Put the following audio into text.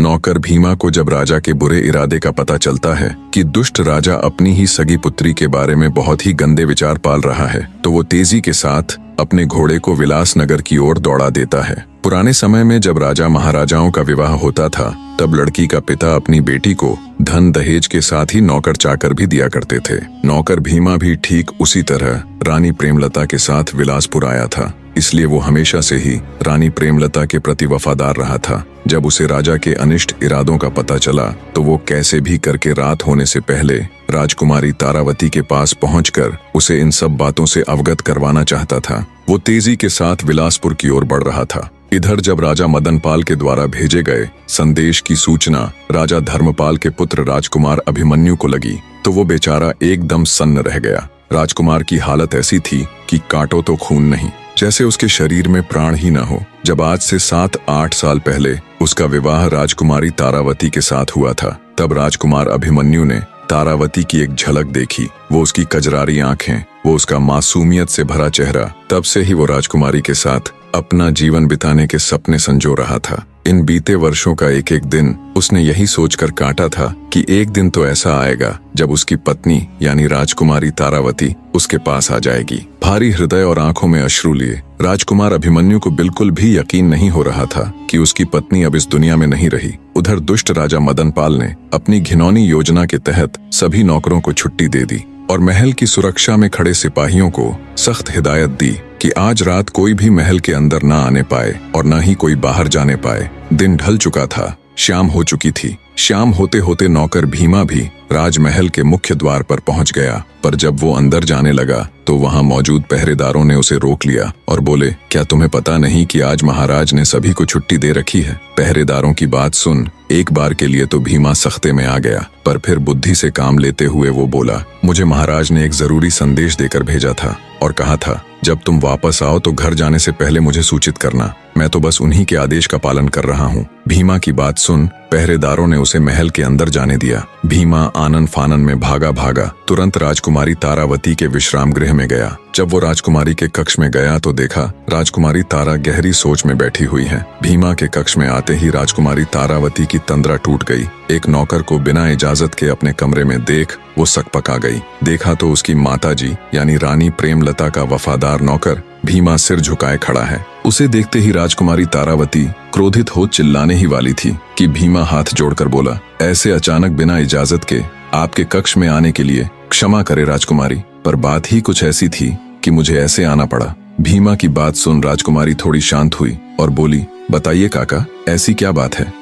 नौकर भीमा को जब राजा के बुरे इरादे का पता चलता है कि दुष्ट राजा अपनी ही सगी पुत्री के बारे में बहुत ही गंदे विचार पाल रहा है, तो वो तेजी के साथ अपने घोड़े को विलासनगर की ओर दौड़ा देता है। पुराने समय में जब राजा महाराजाओं का विवाह होता था, तब लड़की का पिता अपनी बेटी को धन दहेज के साथ ही नौकर चाकर भी दिया करते थे। नौकर भीमा भी ठीक उसी तरह रानी प्रेमलता के साथ विलासपुर आया था, इसलिए वो हमेशा से ही रानी प्रेमलता के प्रति वफादार रहा था। जब उसे राजा के अनिष्ट इरादों का पता चला, तो वो कैसे भी करके रात होने से पहले राजकुमारी तारावती के पास पहुंचकर उसे इन सब बातों से अवगत करवाना चाहता था। वो तेजी के साथ विलासपुर की ओर बढ़ रहा था। इधर जब राजा मदनपाल के द्वारा भेजे गए संदेश की सूचना राजा धर्मपाल के पुत्र राजकुमार अभिमन्यु को लगी, तो वो बेचारा एकदम सन्न रह गया। राजकुमार की हालत ऐसी थी कि काटो तो खून नहीं, जैसे उसके शरीर में प्राण ही न हो। जब आज से 7-8 साल पहले उसका विवाह राजकुमारी तारावती के साथ हुआ था, तब राजकुमार अभिमन्यु ने तारावती की एक झलक देखी। वो उसकी कजरारी आंखें, वो उसका मासूमियत से भरा चेहरा, तब से ही वो राजकुमारी के साथ अपना जीवन बिताने के सपने संजो रहा था। इन बीते वर्षों का एक एक दिन उसने यही सोचकर काटा था कि एक दिन तो ऐसा आएगा जब उसकी पत्नी यानी राजकुमारी तारावती उसके पास आ जाएगी। भारी हृदय और आंखों में अश्रु लिए राजकुमार अभिमन्यु को बिल्कुल भी यकीन नहीं हो रहा था कि उसकी पत्नी अब इस दुनिया में नहीं रही। उधर दुष्ट राजा मदनपाल ने अपनी घिनौनी योजना के तहत सभी नौकरों को छुट्टी दे दी और महल की सुरक्षा में खड़े सिपाहियों को सख्त हिदायत दी कि आज रात कोई भी महल के अंदर ना आने पाए और न ही कोई बाहर जाने पाए। दिन ढल चुका था, शाम हो चुकी थी। शाम होते होते नौकर भीमा भी राजमहल के मुख्य द्वार पर पहुंच गया, पर जब वो अंदर जाने लगा तो वहां मौजूद पहरेदारों ने उसे रोक लिया और बोले, क्या तुम्हें पता नहीं कि आज महाराज ने सभी को छुट्टी दे रखी है? पहरेदारों की बात सुन एक बार के लिए तो भीमा सख्ते में आ गया, पर फिर बुद्धि से काम लेते हुए वो बोला, मुझे महाराज ने एक जरूरी संदेश देकर भेजा था और कहा था जब तुम वापस आओ तो घर जाने से पहले मुझे सूचित करना। मैं तो बस उन्हीं के आदेश का पालन कर रहा हूँ। भीमा की बात सुन पहरेदारों ने उसे महल के अंदर जाने दिया। भीमा आनन फानन में भागा तुरंत राजकुमारी तारावती के विश्राम गृह में गया। जब वो राजकुमारी के कक्ष में गया तो देखा राजकुमारी तारा गहरी सोच में बैठी हुई है। भीमा के कक्ष में आते ही राजकुमारी तारावती की तंद्रा टूट गई। एक नौकर को बिना इजाजत के अपने कमरे में देख वो सकपका गई। देखा तो उसकी माताजी यानी रानी प्रेमलता का वफादार नौकर भीमा सिर झुकाए खड़ा है। उसे देखते ही राजकुमारी तारावती क्रोधित हो चिल्लाने ही वाली थी कि भीमा हाथ जोड़कर बोला, ऐसे अचानक बिना इजाजत के आपके कक्ष में आने के लिए क्षमा करे राजकुमारी, पर बात ही कुछ ऐसी थी कि मुझे ऐसे आना पड़ा। भीमा की बात सुन राजकुमारी थोड़ी शांत हुई और बोली, बताइए काका, ऐसी क्या बात है?